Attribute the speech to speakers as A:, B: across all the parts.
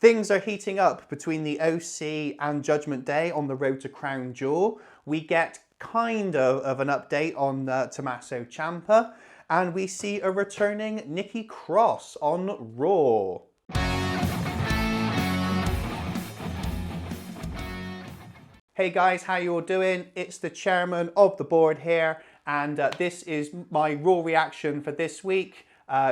A: Things are heating up between the OC and Judgment Day on the road to Crown Jewel. We get kind of an update on Tommaso Ciampa, and we see a returning Nikki Cross on Raw. Hey guys, how you all doing? It's the chairman of the board here, and this is my Raw reaction for this week.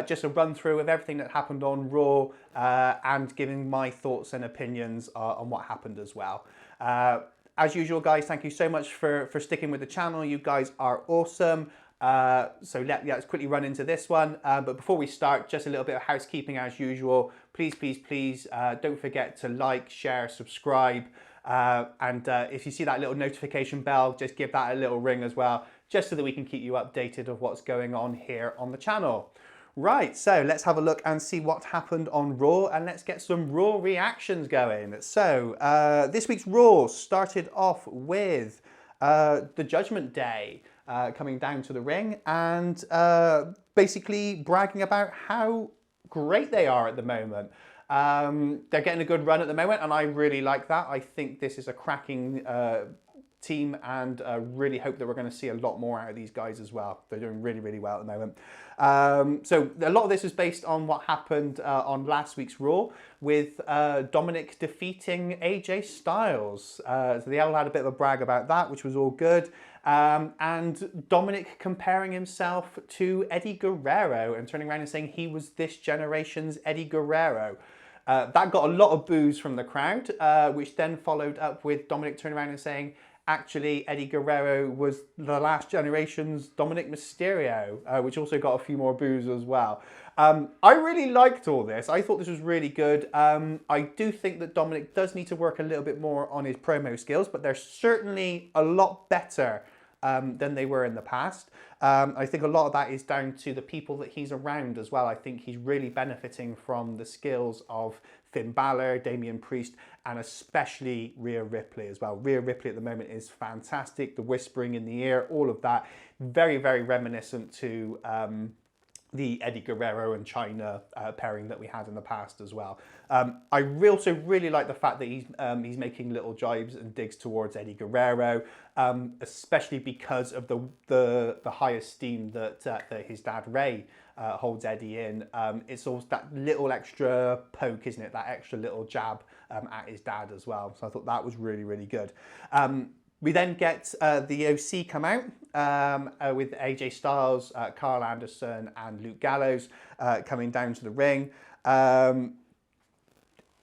A: Just a run through of everything that happened on Raw and giving my thoughts and opinions on what happened as well. As usual, guys, thank you so much for sticking with the channel. You guys are awesome. So let's quickly run into this one. But before we start, just a little bit of housekeeping as usual. Please, don't forget to like, share, subscribe. And if you see that little notification bell, just give that a little ring as well, just so that we can keep you updated of what's going on here on the channel. Right, so let's have a look and see what happened on Raw, and let's get some Raw reactions going. So this week's Raw started off with the Judgment Day coming down to the ring and basically bragging about how great they are at the moment. They're getting a good run at the moment, and I really like that. I think this is a cracking team, and really hope that we're going to see a lot more out of these guys as well. They're doing really well at the moment. So a lot of this is based on what happened on last week's Raw with Dominic defeating AJ Styles. So they all had a bit of a brag about that, which was all good. And Dominic comparing himself to Eddie Guerrero and turning around and saying he was this generation's Eddie Guerrero. That got a lot of boos from the crowd, which then followed up with Dominic turning around and saying, actually, Eddie Guerrero was the last generation's Dominic Mysterio, which also got a few more boos as well. I really liked all this. I thought this was really good. I do think that Dominic does need to work a little bit more on his promo skills, but they're certainly a lot better than they were in the past. I think a lot of that is down to the people that he's around as well. I think he's really benefiting from the skills of Finn Balor, Damian Priest, and especially Rhea Ripley as well. Rhea Ripley at the moment is fantastic. The whispering in the ear, all of that, very reminiscent to the Eddie Guerrero and China pairing that we had in the past as well. I also really like the fact that he's making little jibes and digs towards Eddie Guerrero, especially because of the high esteem that his dad Ray holds Eddie in. It's also that little extra poke, isn't it? That extra little jab at his dad as well. So I thought that was really good. We then get the OC come out with AJ Styles, Karl Anderson, and Luke Gallows coming down to the ring.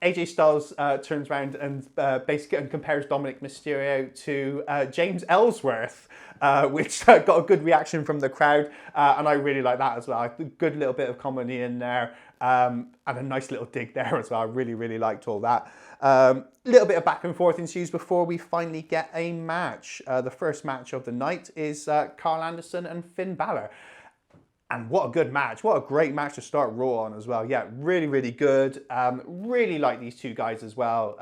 A: AJ Styles turns around and basically compares Dominic Mysterio to James Ellsworth, which got a good reaction from the crowd, and I really like that as well. A good little bit of comedy in there, and a nice little dig there as well. I really liked all that. Little bit of back and forth ensues before we finally get a match. The first match of the night is Karl Anderson and Finn Balor. And what a good match. What a great match to start Raw on as well. Yeah, really good. Really like these two guys as well.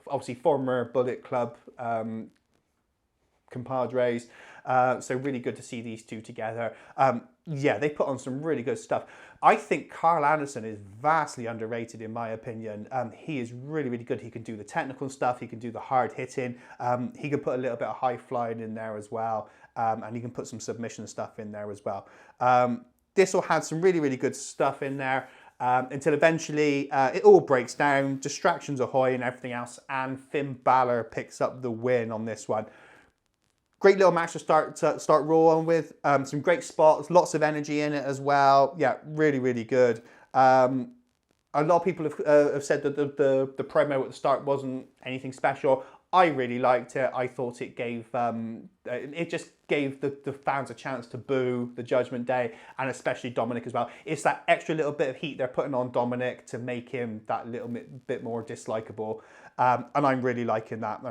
A: Obviously former Bullet Club compadres. So really good to see these two together. Yeah, they put on some really good stuff. I think Karl Anderson is vastly underrated in my opinion. He is really good. He can do the technical stuff. He can do the hard hitting. He can put a little bit of high flying in there as well. And he can put some submission stuff in there as well. This all had some really good stuff in there until eventually it all breaks down. Distractions ahoy and everything else. And Finn Balor picks up the win on this one. Great little match to start Raw on with. Some great spots, lots of energy in it as well. Yeah, really good. A lot of people have said that the promo at the start wasn't anything special. I really liked it. I thought it gave it just gave the fans a chance to boo the Judgment Day, and especially Dominic as well. It's that extra little bit of heat they're putting on Dominic to make him that little bit more dislikable, and I'm really liking that.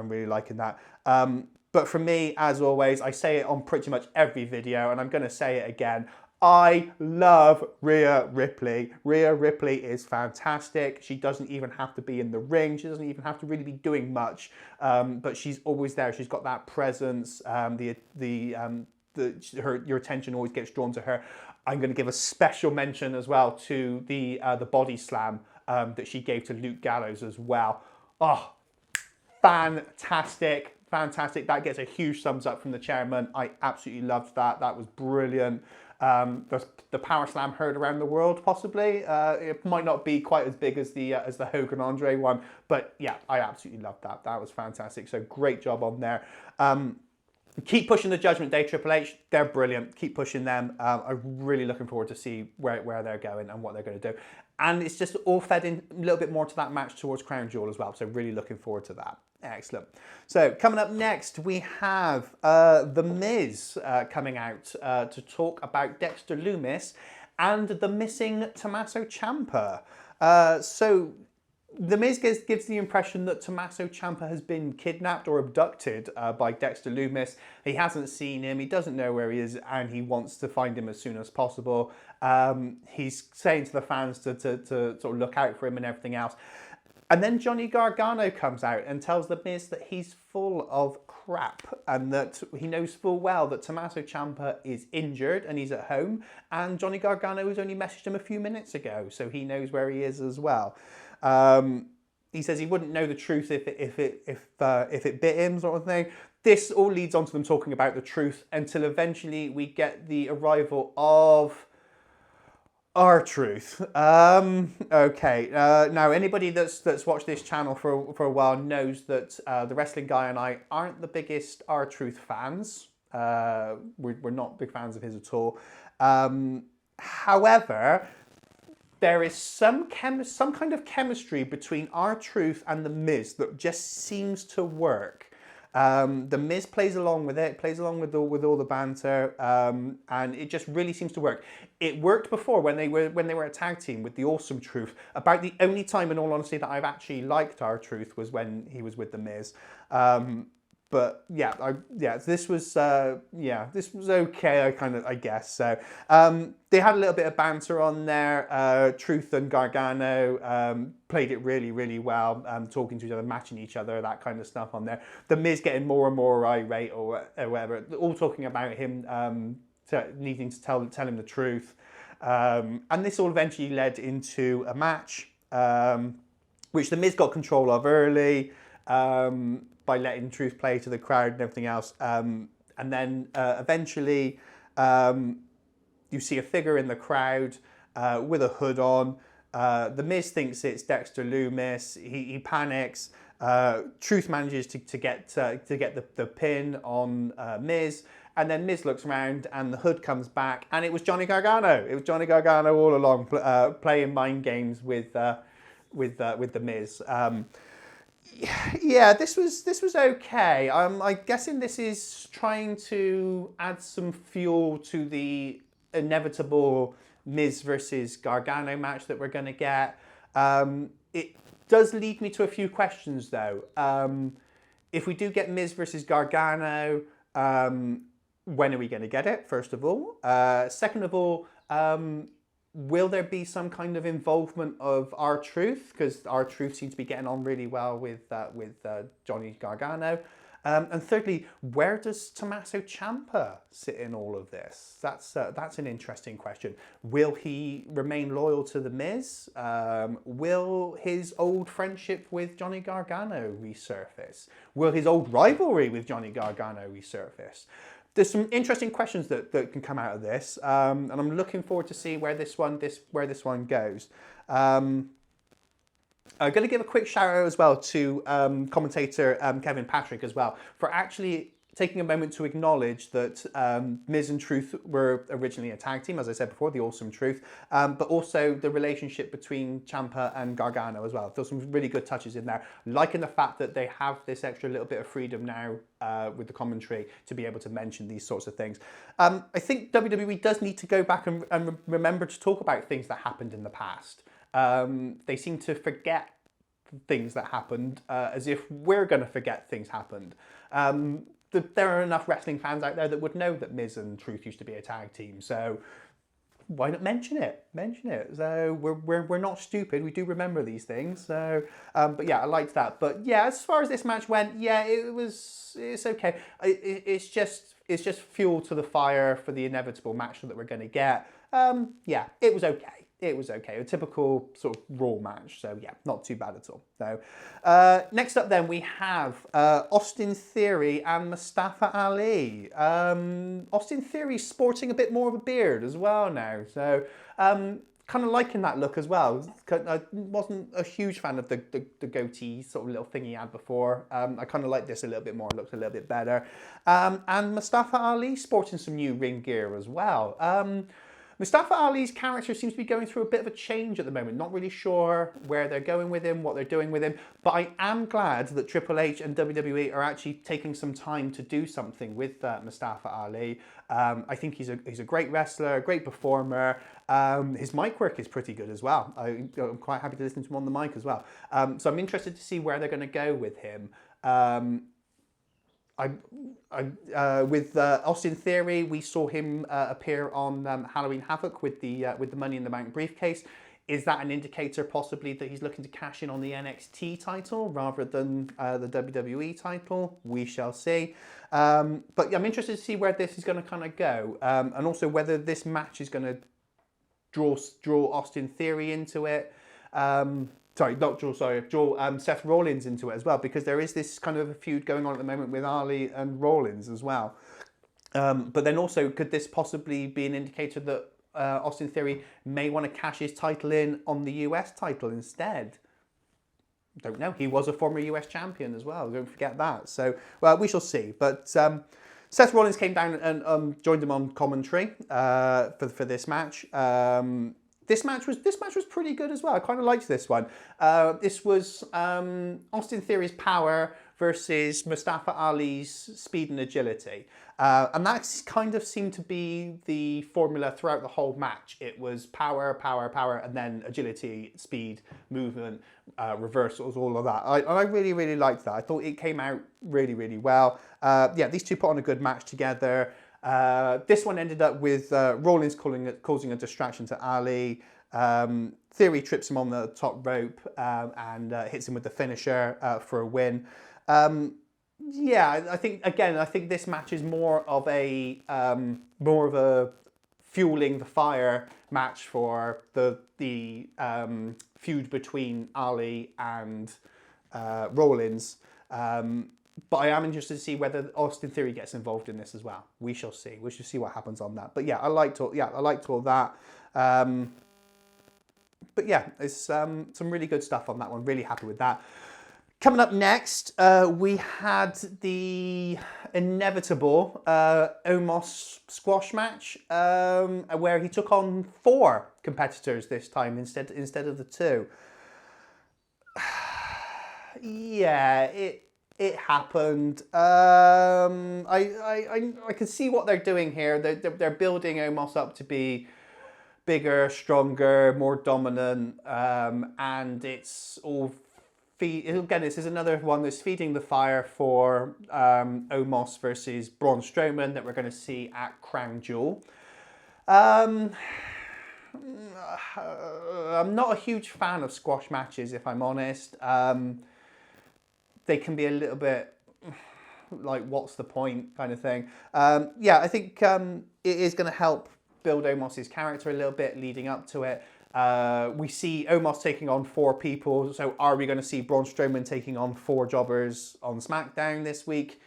A: But for me, as always, I say it on pretty much every video, and I'm going to say it again. I love Rhea Ripley. Rhea Ripley is fantastic. She doesn't even have to be in the ring. She doesn't even have to really be doing much, but she's always there. She's got that presence. Your attention always gets drawn to her. I'm going to give a special mention as well to the body slam that she gave to Luke Gallows as well. Oh, fantastic. Fantastic. That gets a huge thumbs up from the chairman. I absolutely loved that. That was brilliant. The Power Slam heard around the world, possibly. It might not be quite as big as the Hogan Andre one, but yeah, I absolutely loved that. That was fantastic. So great job on there. Keep pushing the Judgment Day, Triple H. They're brilliant. Keep pushing them. I'm really looking forward to see where they're going and what they're going to do. And it's just all fed in a little bit more to that match towards Crown Jewel as well. So really looking forward to that. Excellent. So coming up next, we have The Miz coming out to talk about Dexter Lumis and the missing Tommaso Ciampa. So The Miz gives the impression that Tommaso Ciampa has been kidnapped or abducted by Dexter Lumis. He hasn't seen him, he doesn't know where he is, and he wants to find him as soon as possible. He's saying to the fans to sort of look out for him and everything else. And then Johnny Gargano comes out and tells The Miz that he's full of crap and that he knows full well that Tommaso Ciampa is injured and he's at home, and Johnny Gargano has only messaged him a few minutes ago, so he knows where he is as well. He says he wouldn't know the truth if it bit him, sort of thing. This all leads on to them talking about the truth until eventually we get the arrival of R-Truth. Okay. Now, anybody that's watched this channel for a while knows that the Wrestling Guy and I aren't the biggest R-Truth fans. We're not big fans of his at all. However, there is some kind of chemistry between R-Truth and The Miz that just seems to work. The Miz plays along with it, plays along with all the banter, and it just really seems to work. It worked before when they were a tag team with the Awesome Truth. About the only time, in all honesty, that I've actually liked R-Truth was when he was with The Miz. But yeah, this was okay. I guess so. They had a little bit of banter on there. Truth and Gargano played it really, really well, talking to each other, matching each other, that kind of stuff on there. The Miz getting more and more irate or whatever, all talking about him needing to tell him the truth. And this all eventually led into a match, which the Miz got control of early. By letting Truth play to the crowd and everything else. And then eventually you see a figure in the crowd with a hood on. The Miz thinks it's Dexter Lumis. He panics. Truth manages to get the pin on Miz. And then Miz looks around and the hood comes back and it was Johnny Gargano. It was Johnny Gargano all along playing mind games with the Miz. Yeah, this was okay. I'm guessing this is trying to add some fuel to the inevitable Miz versus Gargano match that we're going to get. It does lead me to a few questions, though. If we do get Miz versus Gargano, when are we going to get it, first of all? Second of all, will there be some kind of involvement of R-Truth? Because R-Truth seems to be getting on really well with Johnny Gargano. And thirdly, where does Tommaso Ciampa sit in all of this? That's an interesting question. Will he remain loyal to The Miz? Will his old friendship with Johnny Gargano resurface? Will his old rivalry with Johnny Gargano resurface? There's some interesting questions that can come out of this, and I'm looking forward to see where this one goes. I'm going to give a quick shout out as well to commentator Kevin Patrick as well for actually taking a moment to acknowledge that Miz and Truth were originally a tag team, as I said before, the Awesome Truth, but also the relationship between Ciampa and Gargano as well. There's some really good touches in there, liking the fact that they have this extra little bit of freedom now with the commentary to be able to mention these sorts of things. I think WWE does need to go back and remember to talk about things that happened in the past. They seem to forget things that happened as if we're going to forget things happened. There are enough wrestling fans out there that would know that Miz and Truth used to be a tag team, so why not mention it? So we're not stupid. We do remember these things. So, but yeah, I liked that. But yeah, as far as this match went, yeah, it's okay. It's just fuel to the fire for the inevitable match that we're going to get. Yeah, it was okay. it was okay. A typical sort of Raw match. So yeah, not too bad at all. So next up then we have Austin Theory and Mustafa Ali. Austin Theory sporting a bit more of a beard as well now. So kind of liking that look as well. I wasn't a huge fan of the goatee sort of little thing he had before. I kind of like this a little bit more. It looks a little bit better. And Mustafa Ali sporting some new ring gear as well. Mustafa Ali's character seems to be going through a bit of a change at the moment. Not really sure where they're going with him, what they're doing with him. But I am glad that Triple H and WWE are actually taking some time to do something with Mustafa Ali. I think he's a great wrestler, a great performer. His mic work is pretty good as well. I'm quite happy to listen to him on the mic as well. So I'm interested to see where they're going to go with him. With Austin Theory, we saw him appear on Halloween Havoc with the Money in the Bank briefcase. Is that an indicator possibly that he's looking to cash in on the NXT title rather than the WWE title? We shall see. But I'm interested to see where this is going to kind of go, and also whether this match is going to draw Austin Theory into it. Draw Seth Rollins into it as well, because there is this kind of a feud going on at the moment with Ali and Rollins as well. But then also, could this possibly be an indicator that Austin Theory may want to cash his title in on the US title instead? Don't know. He was a former US champion as well. Don't forget that. So, well, we shall see. But Seth Rollins came down and joined him on commentary for this match. This match was pretty good as well. I kind of liked this one. This was Austin Theory's power versus Mustafa Ali's speed and agility. And that kind of seemed to be the formula throughout the whole match. It was power, power, power, and then agility, speed, movement, reversals, all of that. I really, really liked that. I thought it came out really, really well. Yeah, these two put on a good match together. This one ended up with Rollins causing a distraction to Ali. Theory trips him on the top rope and hits him with the finisher for a win. Yeah, I think this match is more of a fueling the fire match for the feud between Ali and Rollins. But I am interested to see whether Austin Theory gets involved in this as well. We shall see. We shall see what happens on that. But yeah, I liked all that. But yeah, it's some really good stuff on that one. Really happy with that. Coming up next, we had the inevitable Omos squash match, where he took on 4 competitors this time instead of the 2. Yeah, it happened. I can see what they're doing here. They're building Omos up to be bigger, stronger, more dominant, and it's all again. This is another one that's feeding the fire for Omos versus Braun Strowman that we're going to see at Crown Jewel. I'm not a huge fan of squash matches, if I'm honest. They can be a little bit like, what's the point kind of thing. Yeah, I think it is going to help build Omos's character a little bit leading up to it. We see Omos taking on 4 people. So are we going to see Braun Strowman taking on 4 jobbers on SmackDown this week?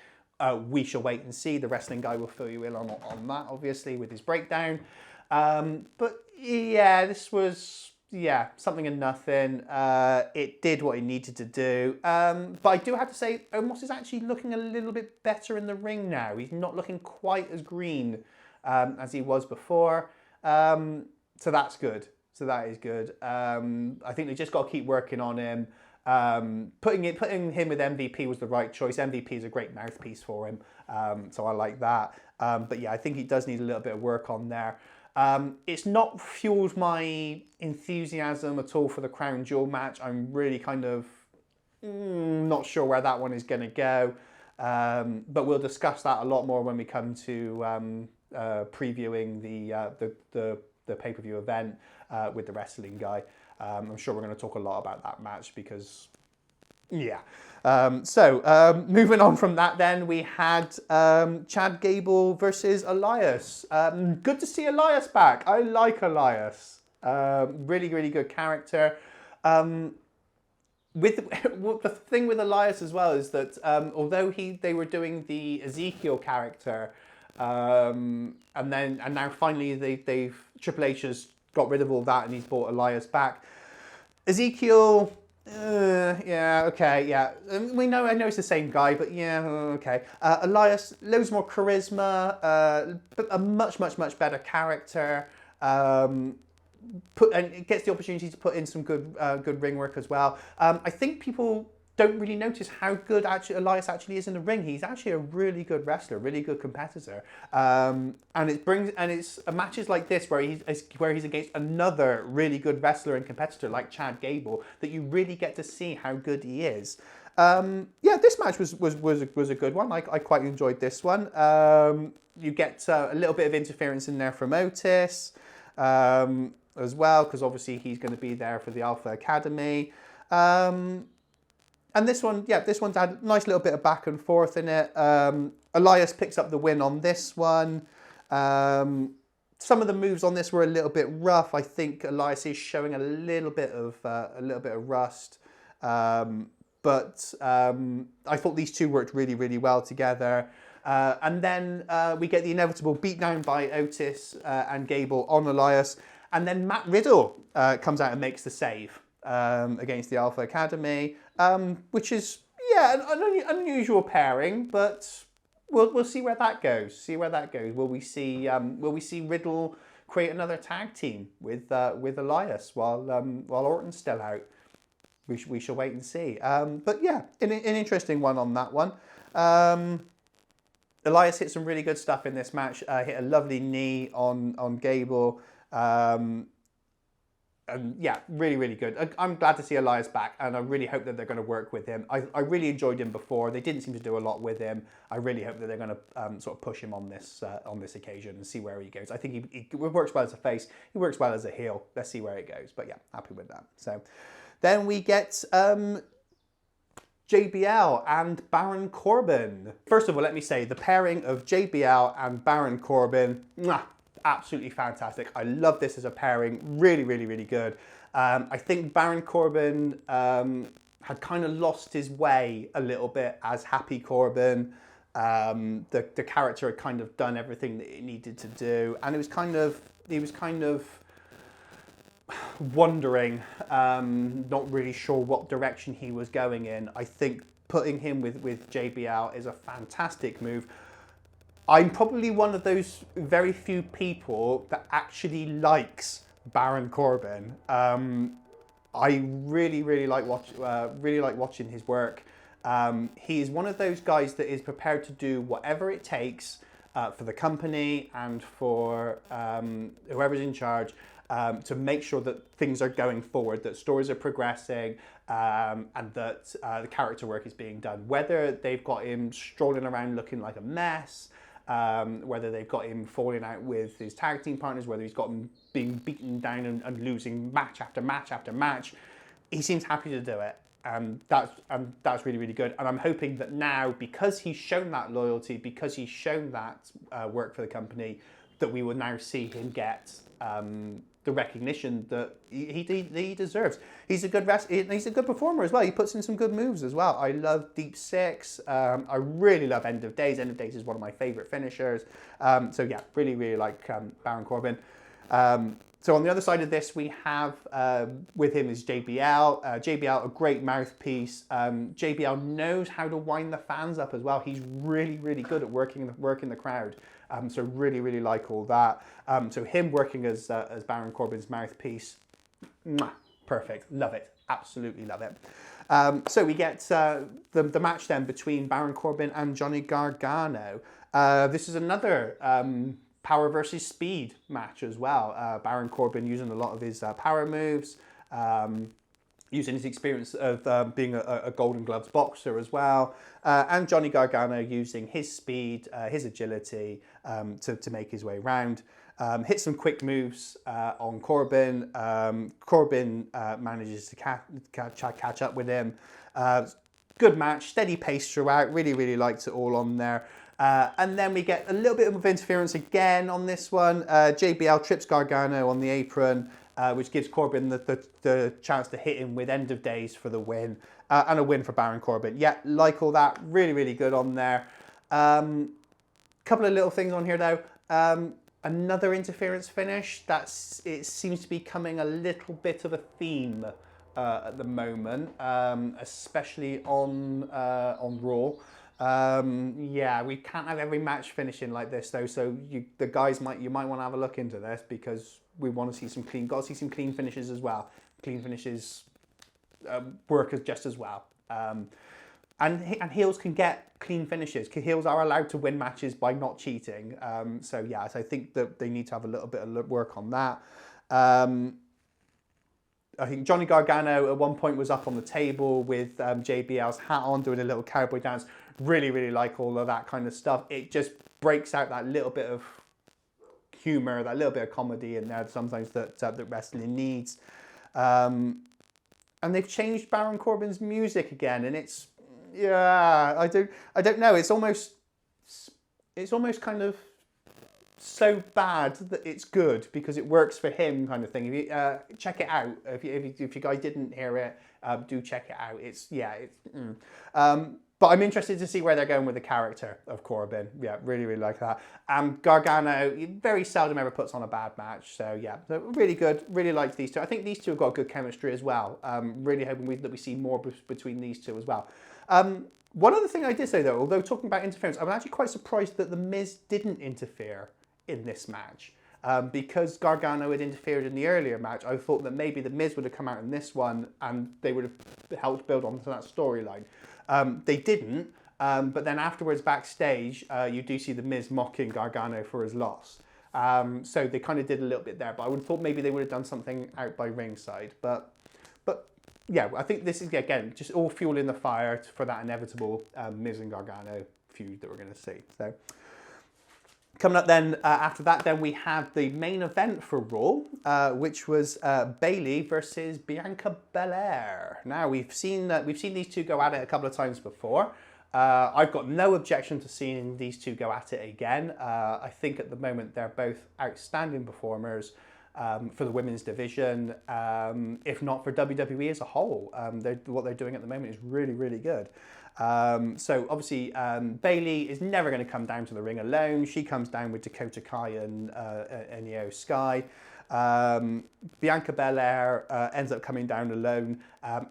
A: We shall wait and see. The wrestling guy will fill you in on that, obviously, with his breakdown. But yeah, this was... yeah, something and nothing. It did what it needed to do. But I do have to say, Omos is actually looking a little bit better in the ring now. He's not looking quite as green as he was before. So that's good. So that is good. I think they just got to keep working on him. Putting him with MVP was the right choice. MVP is a great mouthpiece for him. So I like that. But yeah, I think he does need a little bit of work on there. It's not fueled my enthusiasm at all for the Crown Jewel match. I'm really kind of not sure where that one is going to go. But we'll discuss that a lot more when we come to previewing the pay-per-view event with the wrestling guy. I'm sure we're going to talk a lot about that match because... yeah. Moving on from that then, we had Chad Gable versus Elias. Good to see Elias back. I like Elias. Really, really good character. With the thing with Elias as well is that although they were doing the Ezekiel character, and now finally they've Triple H has got rid of all that and he's brought Elias back. Ezekiel, yeah, okay, yeah. I know it's the same guy, but yeah, okay. Elias, loads more charisma, but a much better character. And it gets the opportunity to put in some good ring work as well. I think people don't really notice how good Elias actually is in the ring. He's actually a really good wrestler, really good competitor. And it's matches like this where he's against another really good wrestler and competitor like Chad Gable that you really get to see how good he is. This match was a good one. I quite enjoyed this one. You get a little bit of interference in there from Otis. As well, because obviously he's going to be there for the Alpha Academy. And this one had a nice little bit of back and forth in it. Elias picks up the win on this one. Some of the moves on this were a little bit rough. I think Elias is showing a little bit of rust. But I thought these two worked really, really well together. And then we get the inevitable beatdown by Otis and Gable on Elias. And then Matt Riddle comes out and makes the save against the Alpha Academy, which is, an unusual pairing, but we'll see where that goes. Will we see Riddle create another tag team with Elias while Orton's still out? We shall wait and see. But yeah, an interesting one on that one. Elias hit some really good stuff in this match. Hit a lovely knee on Gable. And yeah, really, really good. I'm glad to see Elias back, and I really hope that they're going to work with him. I really enjoyed him before. They didn't seem to do a lot with him. I really hope that they're going to sort of push him on this occasion and see where he goes. I think he works well as a face. He works well as a heel. Let's see where it goes. But yeah, happy with that. So then we get JBL and Baron Corbin. First of all, let me say the pairing of JBL and Baron Corbin, absolutely fantastic. I love this as a pairing. Really, really, really good. I think Baron Corbin had kind of lost his way a little bit as Happy Corbin. The character had kind of done everything that it needed to do, and he was kind of wondering, not really sure what direction he was going in. I think putting him with JBL is a fantastic move. I'm probably one of those very few people that actually likes Baron Corbin. I really like watching his work. He is one of those guys that is prepared to do whatever it takes for the company and for whoever's in charge to make sure that things are going forward, that stories are progressing, and that the character work is being done. Whether they've got him strolling around looking like a mess, whether they've got him falling out with his tag team partners, whether he's got him being beaten down and losing match after match after match, he seems happy to do it. That's really, really good. And I'm hoping that now, because he's shown that loyalty, because he's shown that work for the company, that we will now see him get the recognition that he deserves. He's a good he's a good performer as well. He puts in some good moves as well. I love Deep Six. I really love End of Days. End of Days is one of my favourite finishers. So yeah, really, really like Baron Corbin. So on the other side of this, we have with him is JBL. JBL, a great mouthpiece. JBL knows how to wind the fans up as well. He's really, really good at working the crowd. So really, really like all that. So him working as Baron Corbin's mouthpiece, perfect. Love it. Absolutely love it. So we get the match then between Baron Corbin and Johnny Gargano. This is another power versus speed match as well. Baron Corbin using a lot of his power moves, using his experience of being a Golden Gloves boxer as well, and Johnny Gargano using his speed, his agility to make his way around. Hit some quick moves on Corbin. Corbin manages to catch up with him. Good match, steady pace throughout. Really, really liked it all on there. And then we get a little bit of interference again on this one. JBL trips Gargano on the apron. which gives Corbin the chance to hit him with End of Days for the win, and a win for Baron Corbin. Yeah, like all that, really, really good on there. Couple of little things on here though. Another interference finish. It seems to be becoming a little bit of a theme at the moment, especially on Raw. Yeah, we can't have every match finishing like this though. So you might want to have a look into this, because we want to see some clean finishes as well. Clean finishes work just as well. And heels can get clean finishes. Heels are allowed to win matches by not cheating. So I think that they need to have a little bit of work on that. I think Johnny Gargano at one point was up on the table with JBL's hat on, doing a little cowboy dance. Really, really like all of that kind of stuff. It just breaks out that little bit of humor, that little bit of comedy in there sometimes that wrestling needs. And they've changed Baron Corbin's music again, and it's, yeah, I don't know. It's almost kind of so bad that it's good because it works for him, kind of thing. If you check it out, if you guys didn't hear it, do check it out. But I'm interested to see where they're going with the character of Corbin. Yeah, really, really like that. Gargano very seldom ever puts on a bad match. So yeah, really good. Really liked these two. I think these two have got good chemistry as well. Really hoping that we see more between these two as well. One other thing I did say though, although talking about interference, I'm actually quite surprised that The Miz didn't interfere in this match. Because Gargano had interfered in the earlier match, I thought that maybe The Miz would have come out in this one and they would have helped build onto that storyline. They didn't, but then afterwards backstage, you do see The Miz mocking Gargano for his loss. So they kind of did a little bit there, but I would have thought maybe they would have done something out by ringside. But yeah, I think this is, again, just all fuel in the fire for that inevitable Miz and Gargano feud that we're going to see. So coming up then, after that, then we have the main event for Raw, which was Bayley versus Bianca Belair. Now we've seen these two go at it a couple of times before. I've got no objection to seeing these two go at it again. I think at the moment they're both outstanding performers for the women's division, if not for WWE as a whole. What they're doing at the moment is really, really good. So obviously Bayley is never going to come down to the ring alone. She comes down with Dakota Kai and Io Sky. Bianca Belair ends up coming down alone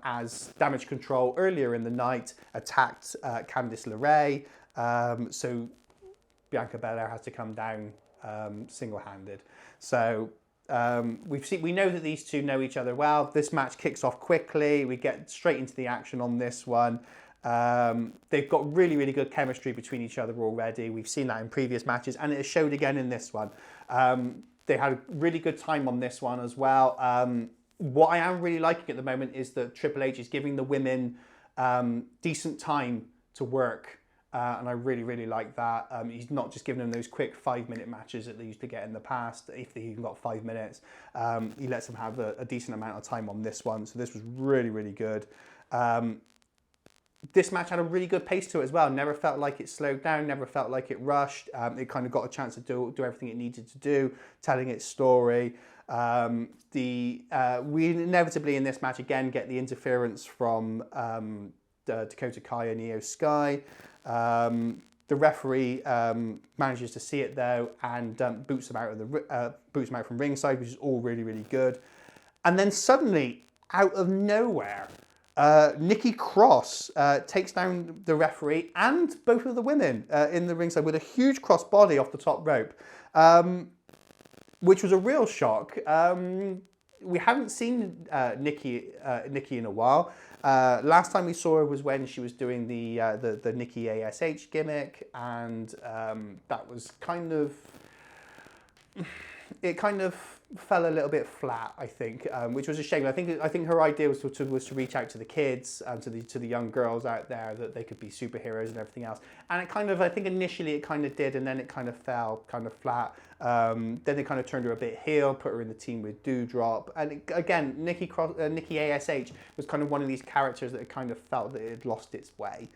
A: as Damage Control earlier in the night attacked Candice LeRae. So Bianca Belair has to come down single-handed. So we know that these two know each other well. This match kicks off quickly. We get straight into the action on this one. They've got really, really good chemistry between each other already. We've seen that in previous matches, and it showed again in this one. They had a really good time on this one as well. What I am really liking at the moment is that Triple H is giving the women decent time to work. And I really, really like that. He's not just giving them those quick 5-minute matches that they used to get in the past. If they even got 5 minutes, he lets them have a decent amount of time on this one. So this was really, really good. This match had a really good pace to it as well. Never felt like it slowed down, never felt like it rushed. It kind of got a chance to do everything it needed to do, telling its story. We inevitably in this match again get the interference from Dakota Kai and Io Sky. The referee manages to see it though and boots him out from ringside, which is all really, really good. And then suddenly, out of nowhere, Nikki Cross takes down the referee and both of the women in the ringside with a huge cross body off the top rope, which was a real shock. We haven't seen Nikki in a while. Last time we saw her was when she was doing the Nikki ASH gimmick, and that was kind of fell a little bit flat, I think, which was a shame. I think her idea was to reach out to the kids and to the young girls out there, that they could be superheroes and everything else. And it kind of, I think initially it kind of did, and then it kind of fell kind of flat. Then they kind of turned her a bit heel, put her in the team with Doudrop, and again, Nikki ASH was kind of one of these characters that it kind of felt that it had lost its way.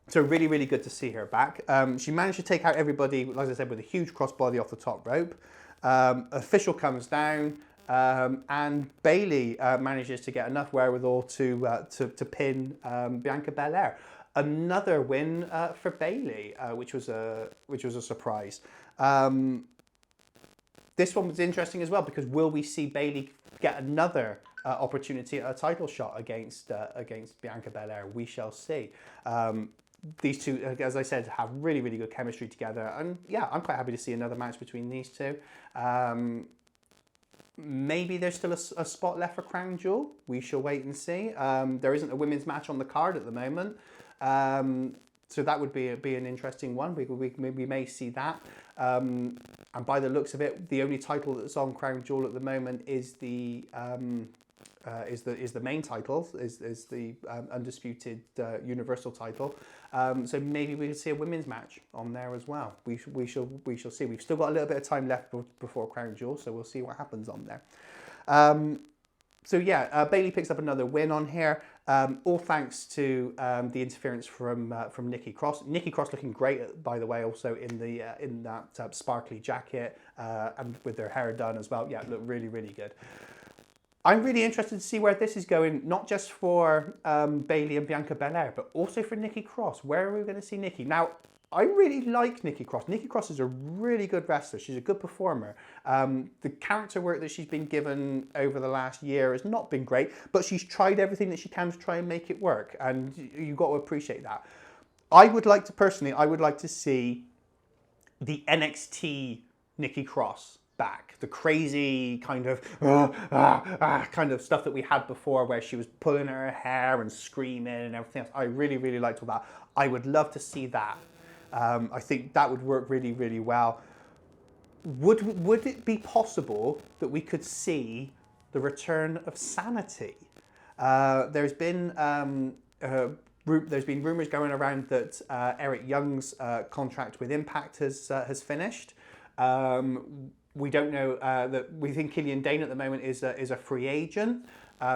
A: So really, really good to see her back. She managed to take out everybody, as I said, with a huge crossbody off the top rope. Official comes down, and Bayley manages to get enough wherewithal to pin Bianca Belair. Another win for Bayley, which was a surprise. This one was interesting as well, because will we see Bayley get another opportunity at a title shot against Bianca Belair? We shall see. These two, as I said, have really, really good chemistry together. And yeah, I'm quite happy to see another match between these two. Maybe there's still a spot left for Crown Jewel. We shall wait and see. There isn't a women's match on the card at the moment. So that would be an interesting one. We may see that. And by the looks of it, the only title that's on Crown Jewel at the moment is the main title, is the undisputed Universal title. So maybe we could see a women's match on there as well. We shall see. We've still got a little bit of time left before Crown Jewel, so we'll see what happens on there. So yeah, Bayley picks up another win on here. All thanks to the interference from Nikki Cross. Nikki Cross looking great, by the way, also in that sparkly jacket and with their hair done as well. Yeah, looked really, really good. I'm really interested to see where this is going, not just for Bayley and Bianca Belair, but also for Nikki Cross. Where are we going to see Nikki? Now, I really like Nikki Cross. Nikki Cross is a really good wrestler. She's a good performer. The character work that she's been given over the last year has not been great, but she's tried everything that she can to try and make it work, and you've got to appreciate that. I would like to see the NXT Nikki Cross back. The crazy kind of kind of stuff that we had before, where she was pulling her hair and screaming and everything else. I really, really liked all that. I would love to see that. I think that would work really, really well. Would it be possible that we could see the return of Sanity? There's been rumours going around that Eric Young's contract with Impact has finished. We don't know that. We think Killian Dane at the moment is a free agent.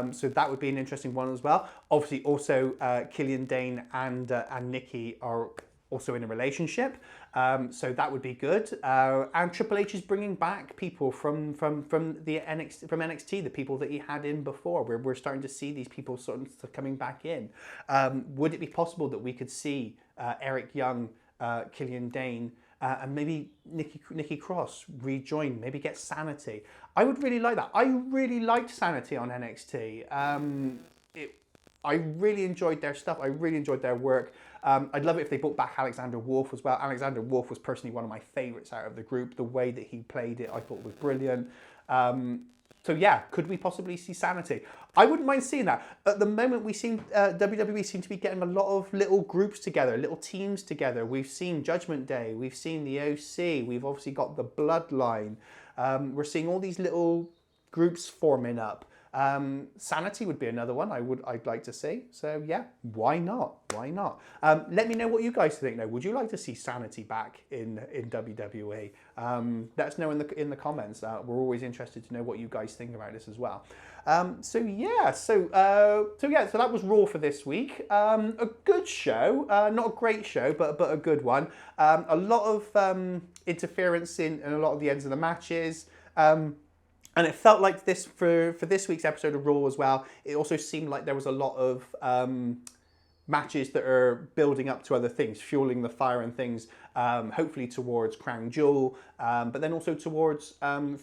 A: So that would be an interesting one as well. Obviously, also Killian Dane and Nikki are also in a relationship, so that would be good. And Triple H is bringing back people from NXT, the people that he had in before. We're starting to see these people sort of coming back in. Would it be possible that we could see Eric Young, Killian Dane, and maybe Nikki Cross rejoin, maybe get Sanity? I would really like that. I really liked Sanity on NXT. I really enjoyed their stuff. I really enjoyed their work. I'd love it if they brought back Alexander Wolf as well. Alexander Wolf was personally one of my favourites out of the group. The way that he played it, I thought was brilliant. So yeah, could we possibly see Sanity? I wouldn't mind seeing that. At the moment, WWE seem to be getting a lot of little groups together, little teams together. We've seen Judgment Day. We've seen the OC. We've obviously got the Bloodline. We're seeing all these little groups forming up. Sanity would be another one I'd like to see. So yeah, why not? Why not? Let me know what you guys think though. Would you like to see Sanity back in WWE? Let us know in the comments. We're always interested to know what you guys think about this as well. So that was Raw for this week. A good show, not a great show, but a good one. A lot of interference in a lot of the ends of the matches. And it felt like this for this week's episode of Raw as well. It also seemed like there was a lot of matches that are building up to other things, fueling the fire and things, hopefully towards Crown Jewel, but then also towards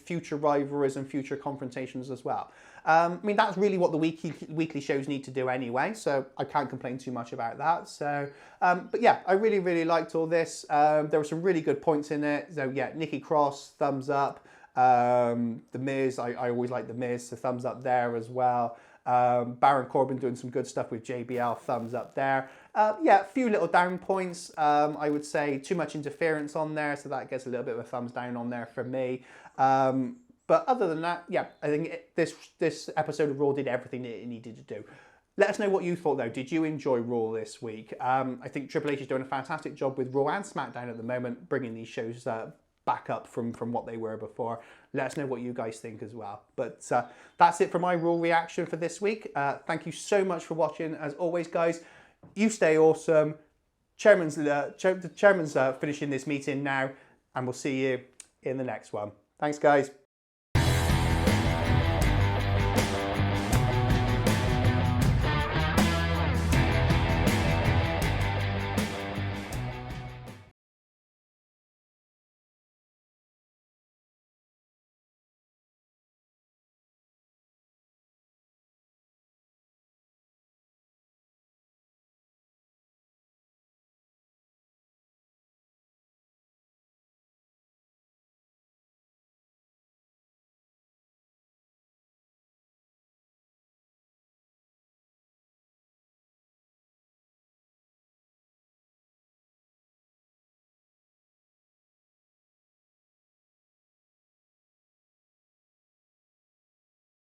A: future rivalries and future confrontations as well. I mean, that's really what the weekly shows need to do anyway, so I can't complain too much about that. So, but yeah, I really, really liked all this. There were some really good points in it. So yeah, Nikki Cross, thumbs up. The Miz, I always like the Miz, so thumbs up there as well. Baron Corbin doing some good stuff with JBL, thumbs up there. Yeah, a few little down points. I would say too much interference on there, so that gets a little bit of a thumbs down on there for me. But other than that, yeah, I think this episode of Raw did everything that it needed to do. Let us know what you thought though. Did you enjoy Raw this week? I think Triple H is doing a fantastic job with Raw and SmackDown at the moment, bringing these shows back up from what they were before. Let us know what you guys think as well. But that's it for my Raw reaction for this week. Thank you so much for watching. As always, guys, you stay awesome. The chairman's finishing this meeting now, and we'll see you in the next one. Thanks, guys.